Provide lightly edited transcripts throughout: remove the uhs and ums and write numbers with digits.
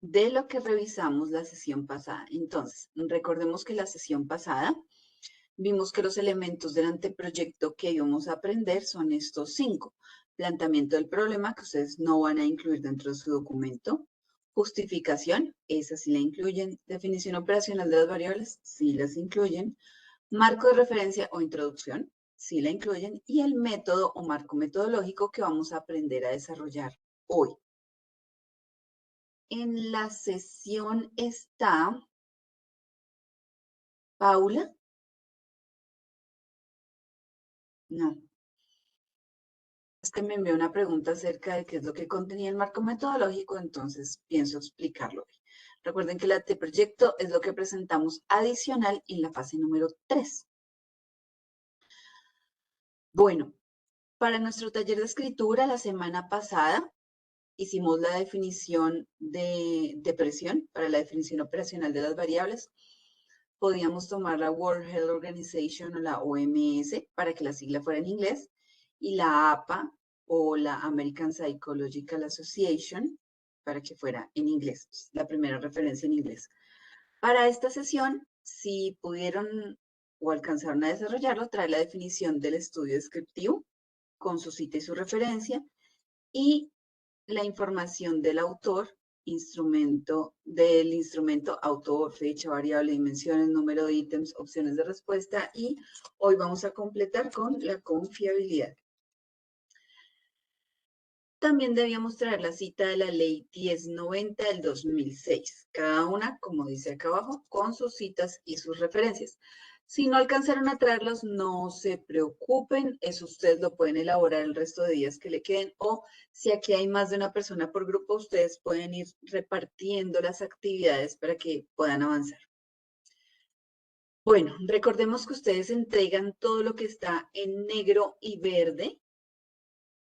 de lo que revisamos la sesión pasada. Entonces, recordemos que la sesión pasada vimos que los elementos del anteproyecto que íbamos a aprender son estos 5. Planteamiento del problema, que ustedes no van a incluir dentro de su documento. Justificación, esa sí la incluyen. Definición operacional de las variables, sí las incluyen. Marco de referencia o introducción, sí la incluyen. Y el método o marco metodológico que vamos a aprender a desarrollar hoy. En la sesión está Paula. No. Es que me envió una pregunta acerca de qué es lo que contenía el marco metodológico, entonces pienso explicarlo hoy. Recuerden que el anteproyecto es lo que presentamos adicional en la fase número 3. Bueno, para nuestro taller de escritura la semana pasada hicimos la definición de presión para la definición operacional de las variables. Podíamos tomar la World Health Organization o la OMS para que la sigla fuera en inglés y la APA o la American Psychological Association para que fuera en inglés, la primera referencia en inglés. Para esta sesión, si pudieron o alcanzaron a desarrollarlo, trae la definición del estudio descriptivo con su cita y su referencia y la información del autor, del instrumento, autor, fecha, variable, dimensiones, número de ítems, opciones de respuesta y hoy vamos a completar con la confiabilidad. También debíamos traer la cita de la ley 1090 del 2006, cada una, como dice acá abajo, con sus citas y sus referencias. Si no alcanzaron a traerlos, no se preocupen, eso ustedes lo pueden elaborar el resto de días que le queden o si aquí hay más de una persona por grupo, ustedes pueden ir repartiendo las actividades para que puedan avanzar. Bueno, recordemos que ustedes entregan todo lo que está en negro y verde.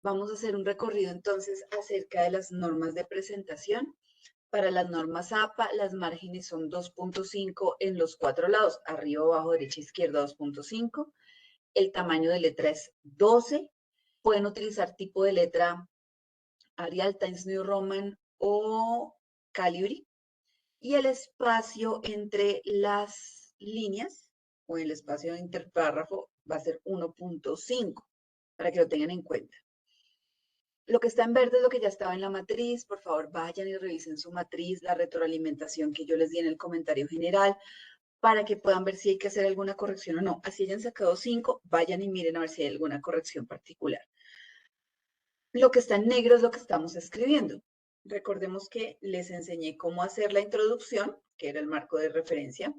Vamos a hacer un recorrido entonces acerca de las normas de presentación. Para las normas APA, las márgenes son 2.5 en los 4 lados, arriba, abajo, derecha, izquierda, 2.5. El tamaño de letra es 12. Pueden utilizar tipo de letra Arial, Times New Roman o Calibri. Y el espacio entre las líneas o el espacio de interpárrafo va a ser 1.5 para que lo tengan en cuenta. Lo que está en verde es lo que ya estaba en la matriz. Por favor, vayan y revisen su matriz, la retroalimentación que yo les di en el comentario general, para que puedan ver si hay que hacer alguna corrección o no. Así hayan sacado 5, vayan y miren a ver si hay alguna corrección particular. Lo que está en negro es lo que estamos escribiendo. Recordemos que les enseñé cómo hacer la introducción, que era el marco de referencia,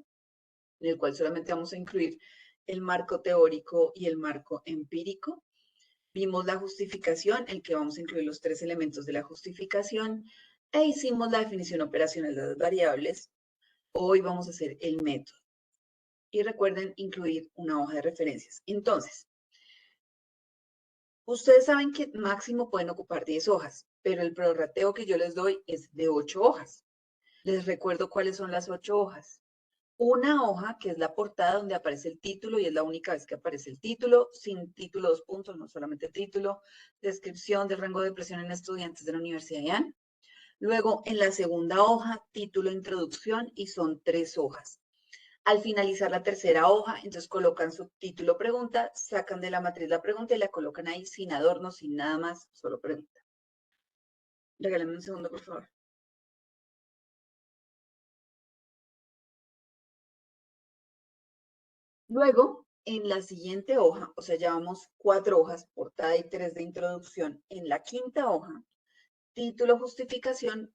en el cual solamente vamos a incluir el marco teórico y el marco empírico. Vimos la justificación, en que vamos a incluir los 3 elementos de la justificación, e hicimos la definición operacional de las variables. Hoy vamos a hacer el método. Y recuerden incluir una hoja de referencias. Entonces, ustedes saben que máximo pueden ocupar 10 hojas, pero el prorrateo que yo les doy es de 8 hojas. Les recuerdo cuáles son las 8 hojas. Una hoja que es la portada donde aparece el título y es la única vez que aparece el título, sin título 2 puntos, no solamente título, descripción del rango de presión en estudiantes de la Universidad de AN. Luego, en la segunda hoja, título, introducción y son 3 hojas. Al finalizar la tercera hoja, entonces colocan su título pregunta, sacan de la matriz la pregunta y la colocan ahí sin adorno, sin nada más, solo pregunta. Regálame un segundo, por favor. Luego, en la siguiente hoja, o sea, llevamos 4 hojas, portada y 3 de introducción. En la quinta hoja, título, justificación,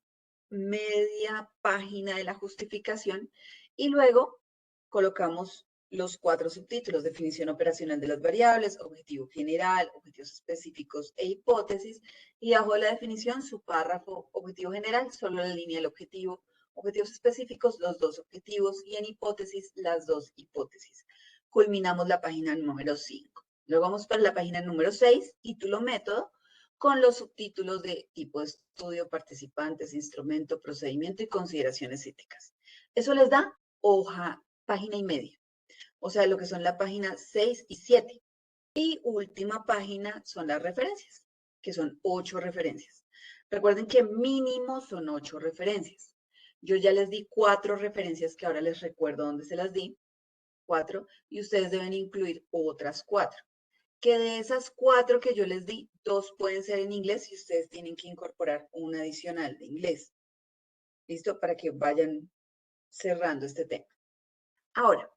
media página de la justificación y luego colocamos los 4 subtítulos, definición operacional de las variables, objetivo general, objetivos específicos e hipótesis, y bajo de la definición su párrafo, objetivo general, solo la línea del objetivo, objetivos específicos, los 2 objetivos, y en hipótesis, las 2 hipótesis. Culminamos la página número 5. Luego vamos para la página número 6, título, método, con los subtítulos de tipo de estudio, participantes, instrumento, procedimiento y consideraciones éticas. Eso les da hoja, página y media. O sea, lo que son la página 6 y 7. Y última página son las referencias, que son 8 referencias. Recuerden que mínimo son 8 referencias. Yo ya les di 4 referencias que ahora les recuerdo dónde se las di, 4, y ustedes deben incluir otras 4. Que de esas 4 que yo les di, 2 pueden ser en inglés y ustedes tienen que incorporar una adicional de inglés. ¿Listo? Para que vayan cerrando este tema. Ahora,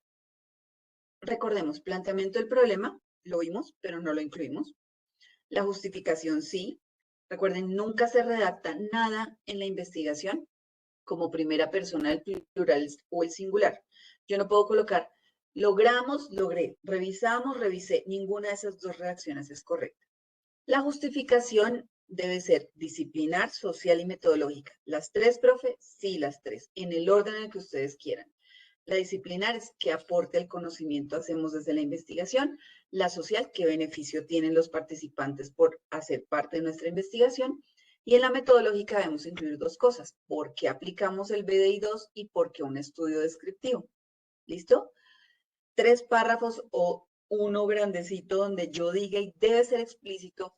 recordemos, planteamiento del problema, lo vimos, pero no lo incluimos. La justificación sí. Recuerden, nunca se redacta nada en la investigación como primera persona del plural o el singular. Yo no puedo colocar logramos, logré, revisamos, revisé. Ninguna de esas dos redacciones es correcta. La justificación debe ser disciplinar, social y metodológica. ¿Las 3, profe? Sí, las 3, en el orden en el que ustedes quieran. La disciplinar es qué aporte el conocimiento hacemos desde la investigación. La social, qué beneficio tienen los participantes por hacer parte de nuestra investigación. Y en la metodológica debemos incluir 2 cosas, por qué aplicamos el BDI-2 y por qué un estudio descriptivo. ¿Listo? 3 párrafos o uno grandecito donde yo diga y debe ser explícito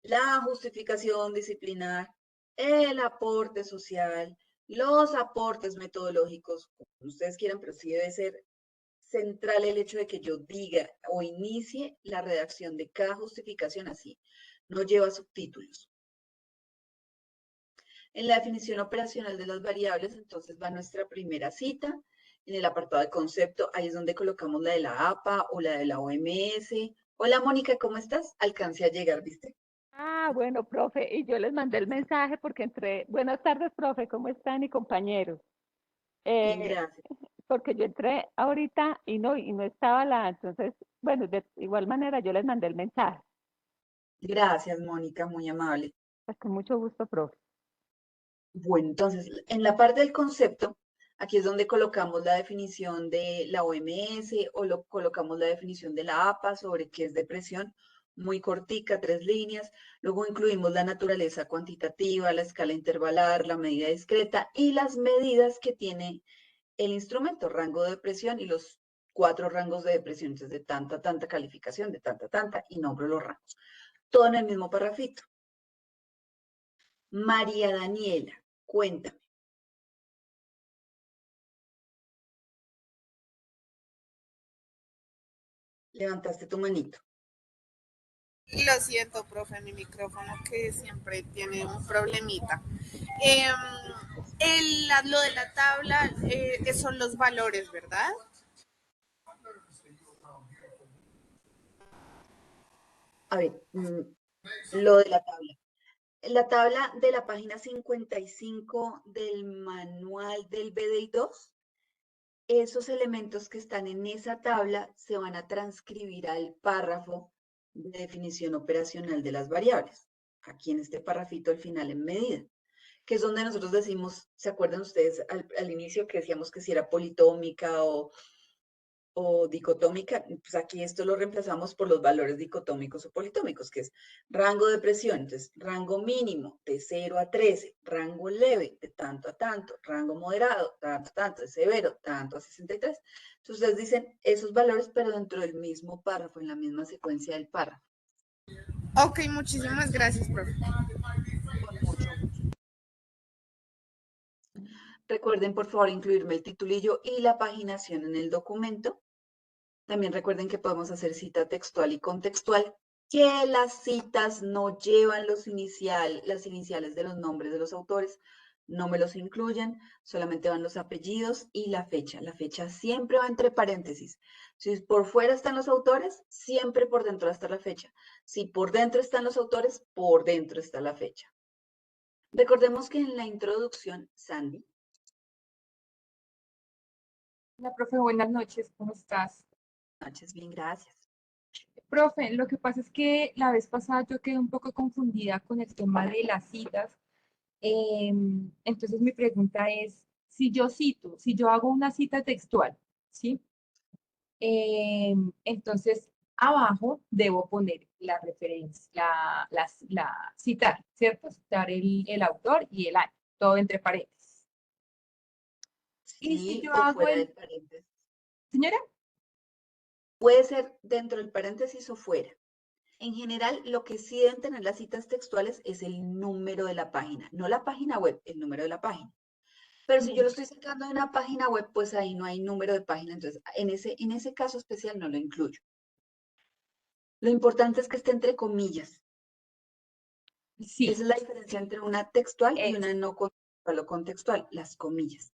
la justificación disciplinar, el aporte social, los aportes metodológicos, como ustedes quieran, pero sí debe ser central el hecho de que yo diga o inicie la redacción de cada justificación así. No lleva subtítulos. En la definición operacional de las variables, entonces va nuestra primera cita. En el apartado de concepto, ahí es donde colocamos la de la APA o la de la OMS. Hola, Mónica, ¿cómo estás? Alcancé a llegar, ¿viste? Ah, bueno, profe, y yo les mandé el mensaje porque entré. Buenas tardes, profe, ¿cómo están y compañeros? Bien, Eh, gracias. Porque yo entré ahorita y no estaba entonces, bueno, de igual manera yo les mandé el mensaje. Gracias, Mónica, muy amable. Pues con mucho gusto, profe. Bueno, entonces, en la parte del concepto, aquí es donde colocamos la definición de la OMS o colocamos la definición de la APA sobre qué es depresión, muy cortica, 3 líneas. Luego incluimos la naturaleza cuantitativa, la escala intervalar, la medida discreta y las medidas que tiene el instrumento, rango de depresión y los 4 rangos de depresión, entonces de tanta, tanta calificación, de tanta, tanta, y nombro los rangos. Todo en el mismo parrafito. María Daniela, cuéntame. Levantaste tu manito. Lo siento, profe, mi micrófono que siempre tiene un problemita. Eh, lo de la tabla son los valores, ¿verdad? A ver, lo de la tabla. La tabla de la página 55 del manual del BDI-2, esos elementos que están en esa tabla se van a transcribir al párrafo de definición operacional de las variables. Aquí en este párrafito al final en medida, que es donde nosotros decimos, ¿se acuerdan ustedes al inicio que decíamos que si era politómica o dicotómica? Pues aquí esto lo reemplazamos por los valores dicotómicos o politómicos, que es rango de presión, entonces rango mínimo de 0 a 13, rango leve de tanto a tanto, rango moderado, tanto a tanto, de severo, tanto a 63. Entonces ustedes dicen esos valores, pero dentro del mismo párrafo, en la misma secuencia del párrafo. Ok, muchísimas gracias, profe. Con mucho gusto. Recuerden, por favor, incluirme el titulillo y la paginación en el documento. También recuerden que podemos hacer cita textual y contextual, que las citas no llevan las iniciales de los nombres de los autores, no me los incluyen, solamente van los apellidos y la fecha. La fecha siempre va entre paréntesis. Si por fuera están los autores, siempre por dentro va a estar la fecha. Si por dentro están los autores, por dentro está la fecha. Recordemos que en la introducción, Sandy. Hola, profe, buenas noches, ¿cómo estás? Noches, bien, gracias. Profe, lo que pasa es que la vez pasada yo quedé un poco confundida con el tema de las citas. Entonces mi pregunta es, si yo cito, si yo hago una cita textual, ¿sí? Entonces abajo debo poner la referencia, citar, ¿cierto? Citar el autor y el año, todo entre paréntesis. Y si Sí, yo o hago fuera del paréntesis. señora, Puede ser dentro del paréntesis o fuera. En general, lo que sí deben tener las citas textuales es el número de la página, no la página web, el número de la página. Pero si yo lo estoy sacando de una página web, pues ahí no hay número de página, entonces en ese caso especial no lo incluyo. Lo importante es que esté entre comillas. Sí, Esa es la diferencia entre una textual y es, una no contextual o contextual, las comillas.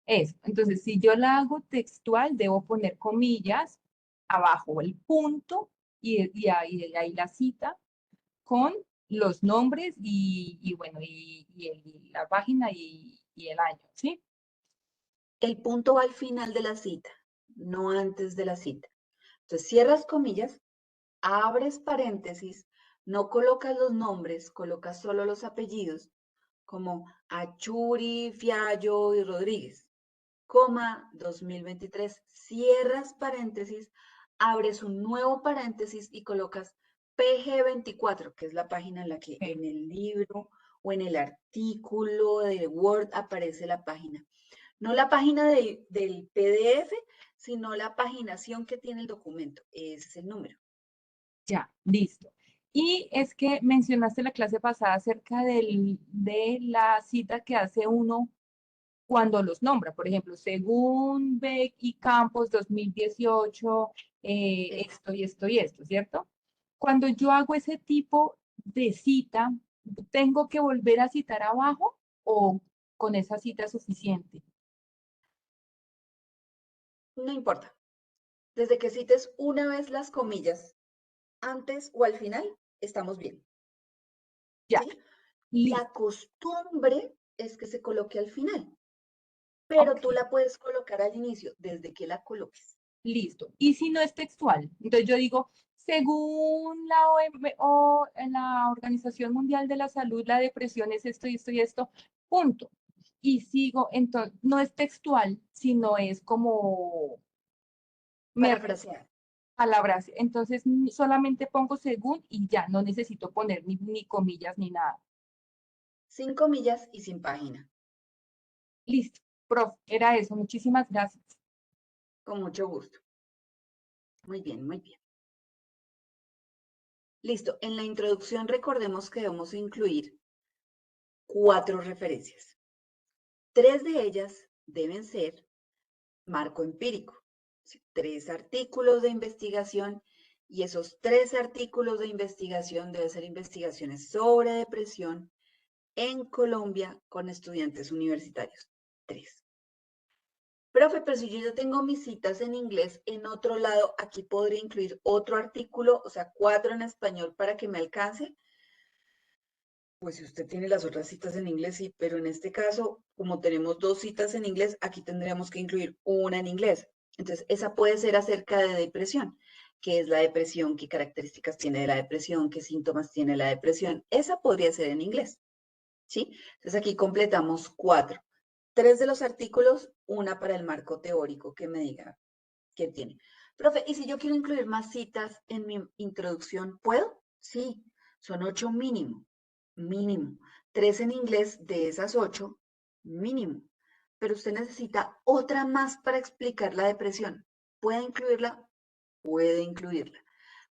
eso. Entonces, si yo la hago textual, debo poner comillas, abajo el punto y ahí la cita con los nombres y bueno, la página y el año, ¿sí? El punto va al final de la cita, no antes de la cita. Entonces cierras comillas, abres paréntesis, no colocas los nombres, colocas solo los apellidos, como Achuri, Fiallo y Rodríguez, coma 2023, cierras paréntesis, abres un nuevo paréntesis y colocas PG24, que es la página en la que Ok. en el libro o en el artículo de Word aparece la página. No la página del PDF, sino la paginación que tiene el documento. Ese es el número. Ya, listo. Y es que mencionaste la clase pasada acerca de la cita que hace uno cuando los nombra. Por ejemplo, según Beck y Campos 2018, esto y esto y esto, ¿cierto? Cuando yo hago ese tipo de cita, ¿tengo que volver a citar abajo o con esa cita es suficiente? No importa. Desde que cites una vez las comillas, antes o al final, estamos bien. Ya, ¿Sí? listo. La costumbre es que se coloque al final, pero Ok. tú la puedes colocar al inicio, desde que la coloques. Listo. Y si no es textual, entonces yo digo, según la Organización Mundial de la Salud, la depresión es esto y esto y esto, punto. Y sigo, entonces, no es textual, sino es como me Parafrasear. palabras. Entonces solamente pongo según y ya, no necesito poner ni comillas ni nada. Sin comillas y sin página. Listo, profe, era eso. Muchísimas gracias. Con mucho gusto. Muy bien, muy bien. Listo. En la introducción recordemos que debemos incluir 4 referencias. 3 de ellas deben ser marco empírico. 3 artículos de investigación y esos 3 artículos de investigación deben ser investigaciones sobre depresión en Colombia con estudiantes universitarios. 3. Profe, pero si yo ya tengo mis citas en inglés en otro lado, aquí podría incluir otro artículo, o sea, 4 en español para que me alcance. Pues si usted tiene las otras citas en inglés, sí, pero en este caso, como tenemos 2 citas en inglés, aquí tendríamos que incluir una en inglés. Entonces, esa puede ser acerca de depresión. ¿Qué es la depresión? ¿Qué características tiene la depresión? ¿Qué síntomas tiene la depresión? Esa podría ser en inglés, ¿sí? Entonces, aquí completamos 4. 3 de los artículos, una para el marco teórico que me diga qué tiene. Profe, ¿y si yo quiero incluir más citas en mi introducción, puedo? Sí, son 8 mínimo, mínimo. 3 en inglés de esas 8, mínimo. Pero usted necesita otra más para explicar la depresión. ¿Puede incluirla? Puede incluirla.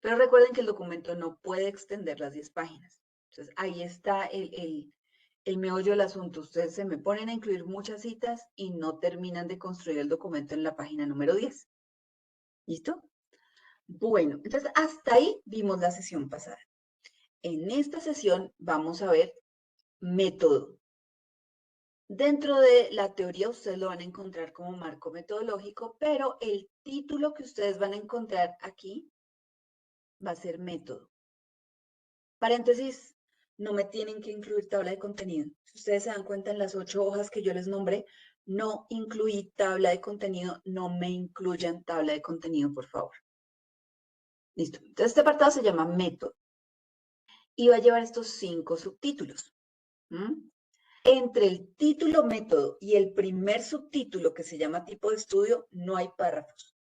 Pero recuerden que el documento no puede extender las 10 páginas. Entonces, ahí está el meollo del asunto. Ustedes se me ponen a incluir muchas citas y no terminan de construir el documento en la página número 10. ¿Listo? Bueno, entonces hasta ahí vimos la sesión pasada. En esta sesión vamos a ver método. Dentro de la teoría ustedes lo van a encontrar como marco metodológico, pero el título que ustedes van a encontrar aquí va a ser método. Paréntesis, no me tienen que incluir tabla de contenido. Si ustedes se dan cuenta en las 8 hojas que yo les nombré, no incluí tabla de contenido, no me incluyan tabla de contenido, por favor. Listo. Entonces este apartado se llama método y va a llevar estos 5 subtítulos. ¿Mm? Entre el título método y el primer subtítulo que se llama tipo de estudio, no hay párrafos,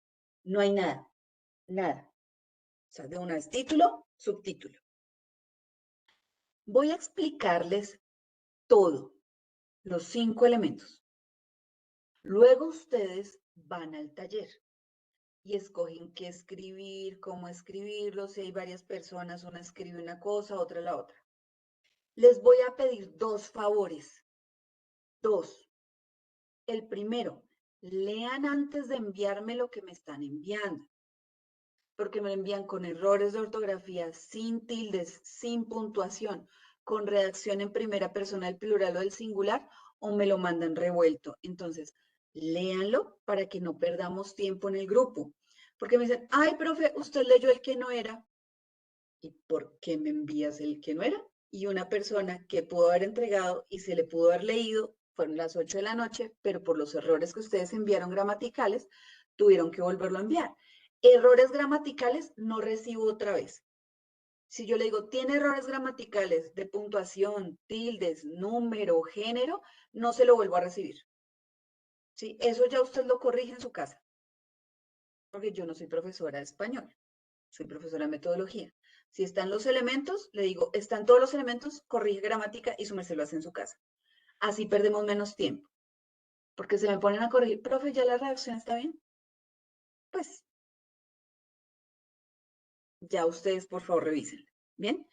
no hay nada, nada. O sea, de una vez título, subtítulo. Voy a explicarles todo, los 5 elementos. Luego ustedes van al taller y escogen qué escribir, cómo escribirlo. Si hay varias personas, una escribe una cosa, otra la otra. Les voy a pedir 2 favores. Dos, el primero, lean antes de enviarme lo que me están enviando, porque me lo envían con errores de ortografía, sin tildes, sin puntuación, con redacción en primera persona del plural o del singular, o me lo mandan revuelto. Entonces, léanlo para que no perdamos tiempo en el grupo. Porque me dicen, ay, profe, usted leyó el que no era. ¿Y por qué me envías el que no era? Y una persona que pudo haber entregado y se le pudo haber leído, fueron las 8 de la noche, pero por los errores que ustedes enviaron gramaticales, tuvieron que volverlo a enviar. Errores gramaticales no recibo otra vez. Si yo le digo, tiene errores gramaticales de puntuación, tildes, número, género, no se lo vuelvo a recibir. ¿Sí? Eso ya usted lo corrige en su casa. Porque yo no soy profesora de español, soy profesora de metodología. Si están los elementos, le digo, están todos los elementos, corrige gramática y su merced lo hace en su casa. Así perdemos menos tiempo. Porque se me ponen a corregir, profe, ¿ya la redacción está bien? Pues ya ustedes, por favor, revisen. ¿Bien?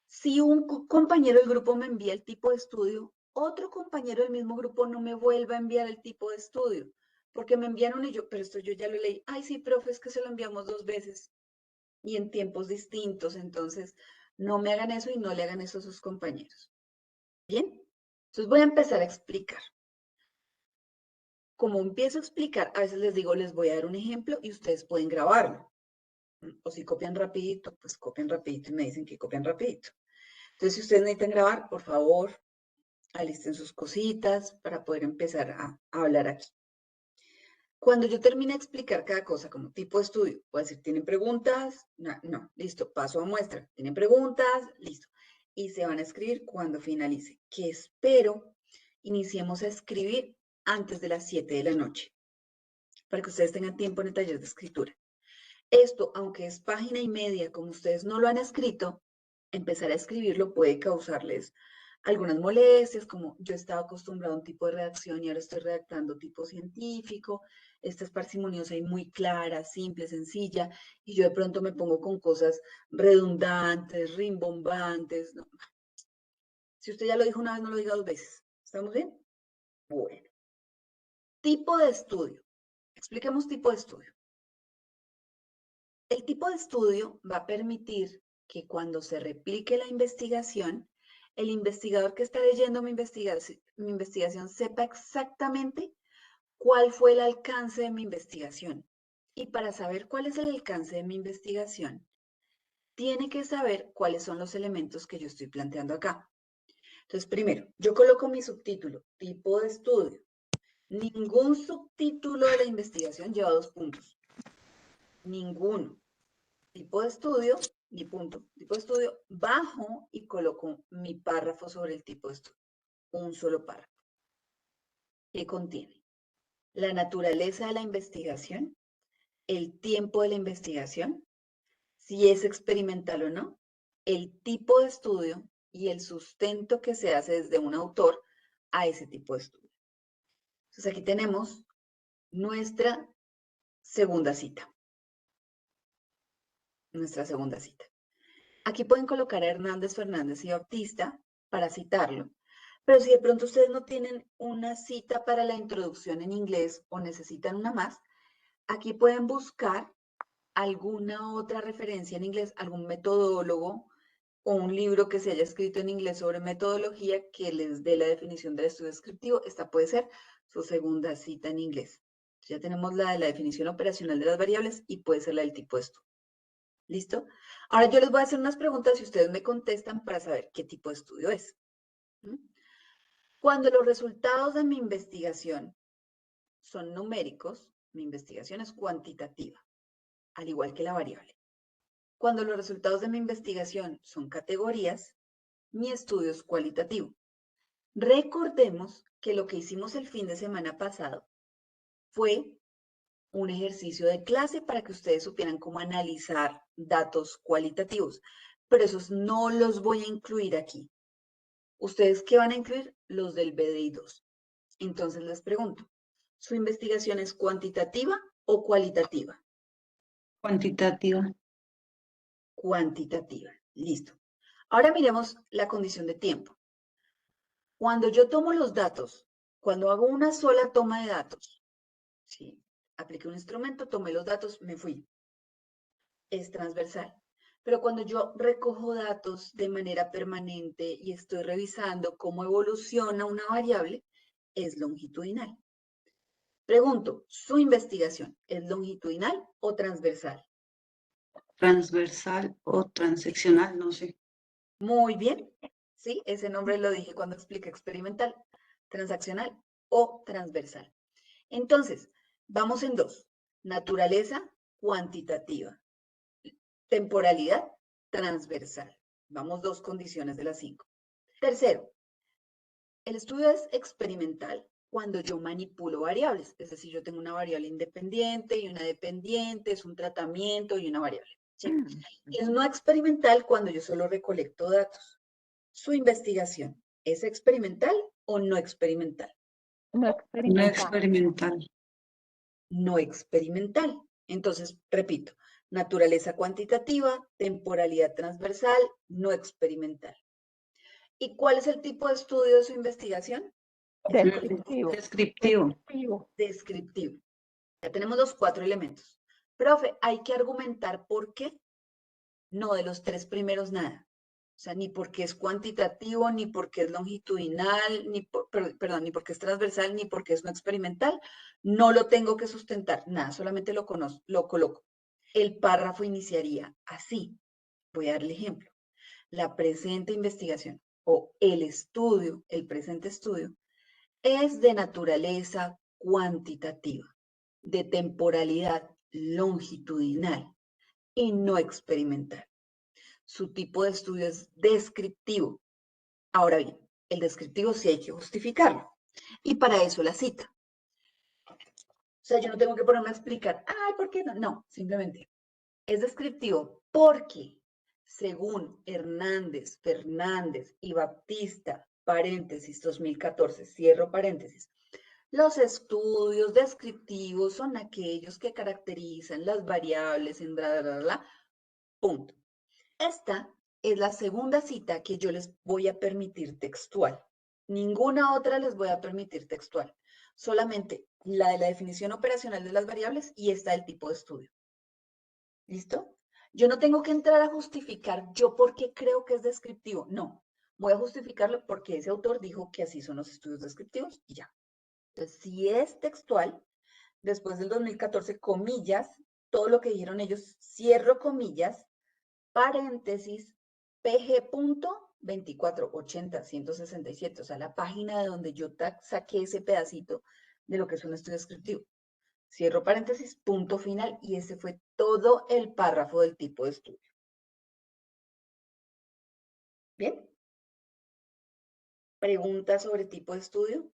Si un compañero del grupo me envía el tipo de estudio, otro compañero del mismo grupo no me vuelva a enviar el tipo de estudio, porque me envían uno y yo, pero esto yo ya lo leí. Ay, sí, profe, es que se lo enviamos 2 veces y en tiempos distintos, entonces no me hagan eso y no le hagan eso a sus compañeros. ¿Bien? Entonces voy a empezar a explicar. Como empiezo a explicar, a veces les digo, les voy a dar un ejemplo y ustedes pueden grabarlo. O si copian rapidito, pues copian rapidito y me dicen que copian rapidito. Entonces, si ustedes necesitan grabar, por favor, alisten sus cositas para poder empezar a hablar aquí. Cuando yo termine de explicar cada cosa como tipo de estudio, voy a decir, ¿tienen preguntas? No, listo, paso a muestra. ¿Tienen preguntas? Listo. Y se van a escribir cuando finalice, que espero iniciemos a escribir antes de las 7 de la noche, para que ustedes tengan tiempo en el taller de escritura. Esto, aunque es página y media, como ustedes no lo han escrito, empezar a escribirlo puede causarles algunas molestias, como yo estaba acostumbrado a un tipo de redacción y ahora estoy redactando tipo científico, esta es parsimoniosa y muy clara, simple, sencilla, y yo de pronto me pongo con cosas redundantes, rimbombantes. No. Si usted ya lo dijo una vez, no lo diga 2 veces. ¿Estamos bien? Bueno. Tipo de estudio. Expliquemos tipo de estudio. El tipo de estudio va a permitir que cuando se replique la investigación, el investigador que está leyendo mi investigación sepa exactamente cuál fue el alcance de mi investigación. Y para saber cuál es el alcance de mi investigación, tiene que saber cuáles son los elementos que yo estoy planteando acá. Entonces, primero, yo coloco mi subtítulo, tipo de estudio. Ningún subtítulo de la investigación lleva 2 puntos. Ninguno. Tipo de estudio, mi punto, tipo de estudio, bajo y coloco mi párrafo sobre el tipo de estudio. Un solo párrafo. ¿Qué contiene? La naturaleza de la investigación, el tiempo de la investigación, si es experimental o no, el tipo de estudio y el sustento que se hace desde un autor a ese tipo de estudio. Entonces aquí tenemos nuestra segunda cita. Nuestra segunda cita. Aquí pueden colocar a Hernández, Fernández y Bautista para citarlo. Pero si de pronto ustedes no tienen una cita para la introducción en inglés o necesitan una más, aquí pueden buscar alguna otra referencia en inglés, algún metodólogo o un libro que se haya escrito en inglés sobre metodología que les dé la definición del estudio descriptivo. Esta puede ser su segunda cita en inglés. Ya tenemos la de la definición operacional de las variables y puede ser la del tipo de estudio. ¿Listo? Ahora yo les voy a hacer unas preguntas y ustedes me contestan para saber qué tipo de estudio es. Cuando los resultados de mi investigación son numéricos, mi investigación es cuantitativa, al igual que la variable. Cuando los resultados de mi investigación son categorías, mi estudio es cualitativo. Recordemos que lo que hicimos el fin de semana pasado fue un ejercicio de clase para que ustedes supieran cómo analizar datos cualitativos, pero esos no los voy a incluir aquí. ¿Ustedes qué van a incluir? Los del BDI 2. Entonces les pregunto, ¿su investigación es cuantitativa o cualitativa? Cuantitativa. Cuantitativa. Listo. Ahora miremos la condición de tiempo. Cuando yo tomo los datos, cuando hago una sola toma de datos, ¿sí? Apliqué un instrumento, tomé los datos, me fui. Es transversal. Pero cuando yo recojo datos de manera permanente y estoy revisando cómo evoluciona una variable, es longitudinal. Pregunto, ¿su investigación es longitudinal o transversal? Transversal o transeccional, no sé. Muy bien, sí, ese nombre lo dije cuando expliqué experimental, transaccional o transversal. Entonces, vamos en dos, naturaleza cuantitativa, temporalidad transversal. Vamos dos condiciones de las 5. Tercero, el estudio es experimental cuando yo manipulo variables, es decir, yo tengo una variable independiente y una dependiente, es un tratamiento y una variable. ¿Sí? Es no experimental cuando yo solo recolecto datos. ¿Su investigación es experimental o no experimental? No No experimental. experimental. No experimental. Entonces, repito, naturaleza cuantitativa, temporalidad transversal, no experimental. ¿Y cuál es el tipo de estudio de su investigación? Descriptivo. Descriptivo. Descriptivo. Descriptivo. Ya tenemos los 4 elementos. Profe, hay que argumentar por qué. No, de los 3 primeros nada. O sea, ni porque es cuantitativo, ni porque es longitudinal, perdón, ni porque es transversal, ni porque es no experimental. No lo tengo que sustentar, nada, solamente lo coloco. El párrafo iniciaría así. Voy a dar el ejemplo. La presente investigación o el estudio, el presente estudio, es de naturaleza cuantitativa, de temporalidad longitudinal y no experimental. Su tipo de estudio es descriptivo. Ahora bien, el descriptivo sí hay que justificarlo. Y para eso la cita. O sea, yo no tengo que ponerme a explicar, ay, ¿por qué no? No, simplemente es descriptivo porque, según Hernández, Fernández y Baptista, paréntesis 2014, cierro paréntesis, los estudios descriptivos son aquellos que caracterizan las variables en punto. Esta es la segunda cita que yo les voy a permitir textual. Ninguna otra les voy a permitir textual. Solamente la de la definición operacional de las variables y esta del tipo de estudio. ¿Listo? Yo no tengo que entrar a justificar yo por qué creo que es descriptivo. No, voy a justificarlo porque ese autor dijo que así son los estudios descriptivos y ya. Entonces, si es textual, después del 2014, comillas, todo lo que dijeron ellos, cierro comillas, paréntesis, pg.2480.167, o sea, la página de donde yo saqué ese pedacito de lo que es un estudio descriptivo. Cierro paréntesis, punto final, y ese fue todo el párrafo del tipo de estudio. ¿Bien? ¿Preguntas sobre tipo de estudio?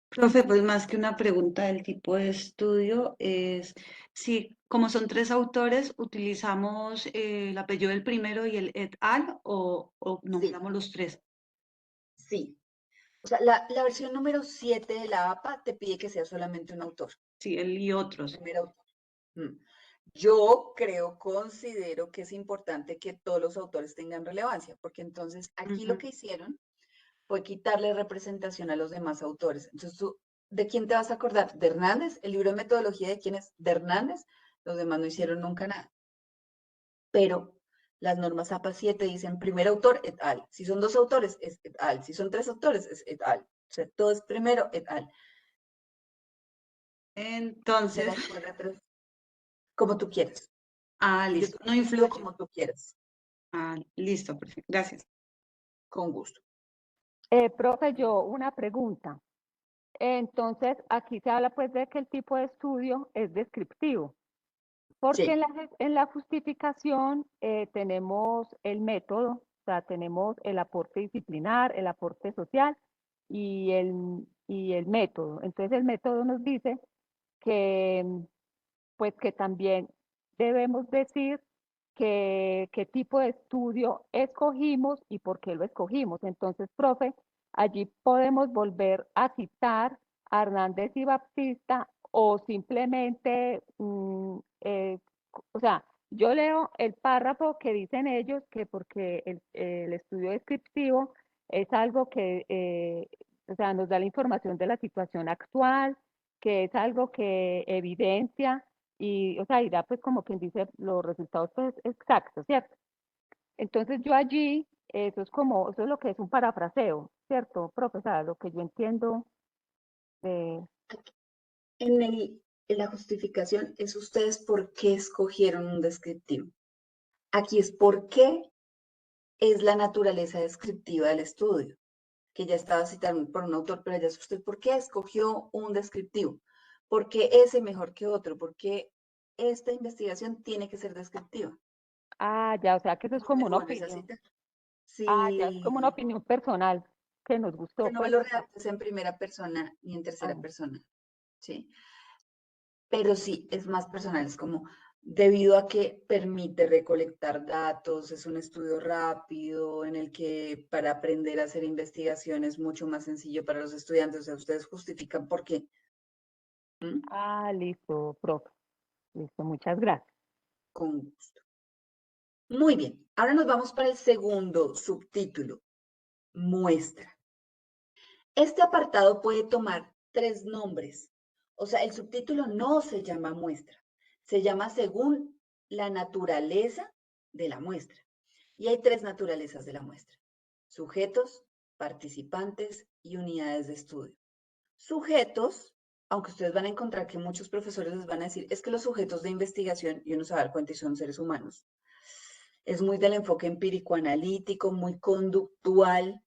Profe, pues más que una pregunta del tipo de estudio, es si como son 3 autores, utilizamos el apellido del primero y el et al o nombramos los 3. Sí. O sea, la versión número 7 de la APA te pide que sea solamente un autor. Sí, él y otros. Primer autor. Yo considero que es importante que todos los autores tengan relevancia, porque entonces aquí lo que hicieron fue quitarle representación a los demás autores. Entonces, ¿tú de quién te vas a acordar? ¿De Hernández? ¿El libro de metodología de quién es? ¿De Hernández? Los demás no hicieron nunca nada. Pero las normas APA 7 dicen primer autor, et al. Si son 2 autores, es et al. Si son 3 autores, es et al. O sea, todo es primero, et al. Entonces, como tú quieras. listo. Yo No te influye. como tú quieras. Listo, perfecto. Gracias. Con gusto. Profe, yo una pregunta. Entonces, aquí se habla pues de que el tipo de estudio es descriptivo, porque Sí. en la justificación tenemos el método, o sea, tenemos el aporte disciplinar, el aporte social y el método. Entonces, el método nos dice que, pues, que también debemos decir qué tipo de estudio escogimos y por qué lo escogimos. Entonces, profe, allí podemos volver a citar a Hernández y Baptista o simplemente, o sea, yo leo el párrafo que dicen ellos que porque el estudio descriptivo es algo que, o sea, nos da la información de la situación actual, que es algo que evidencia y, o sea, y da pues como quien dice los resultados pues exactos, ¿cierto? Entonces yo allí, eso es como, eso es lo que es un parafraseo, ¿cierto, profesor? Lo que yo entiendo de, En la justificación es ustedes por qué escogieron un descriptivo. Aquí es por qué es la naturaleza descriptiva del estudio, que ya estaba citando por un autor, pero ya es usted por qué escogió un descriptivo, por qué ese mejor que otro, por qué esta investigación tiene que ser descriptiva. ya, o sea que eso es No como me una vuelves a opinión. citar. Ya es como una Sí, opinión personal que nos que gustó, no me pues, lo o sea, redactes en primera persona ni en tercera ah, persona, ¿sí? Pero sí, es más personal, es como debido a que permite recolectar datos, es un estudio rápido en el que para aprender a hacer investigación es mucho más sencillo para los estudiantes, o sea, ustedes justifican por qué. ¿Mm? listo, profe, listo, muchas gracias. Con gusto. Muy bien, ahora nos vamos para el segundo subtítulo, muestra. Este apartado puede tomar 3 nombres, o sea, el subtítulo no se llama muestra, se llama según la naturaleza de la muestra. Y hay 3 naturalezas de la muestra: sujetos, participantes y unidades de estudio. Sujetos, aunque ustedes van a encontrar que muchos profesores les van a decir, es que los sujetos de investigación, y uno se va a dar cuenta y son seres humanos, es muy del enfoque empírico analítico, muy conductual,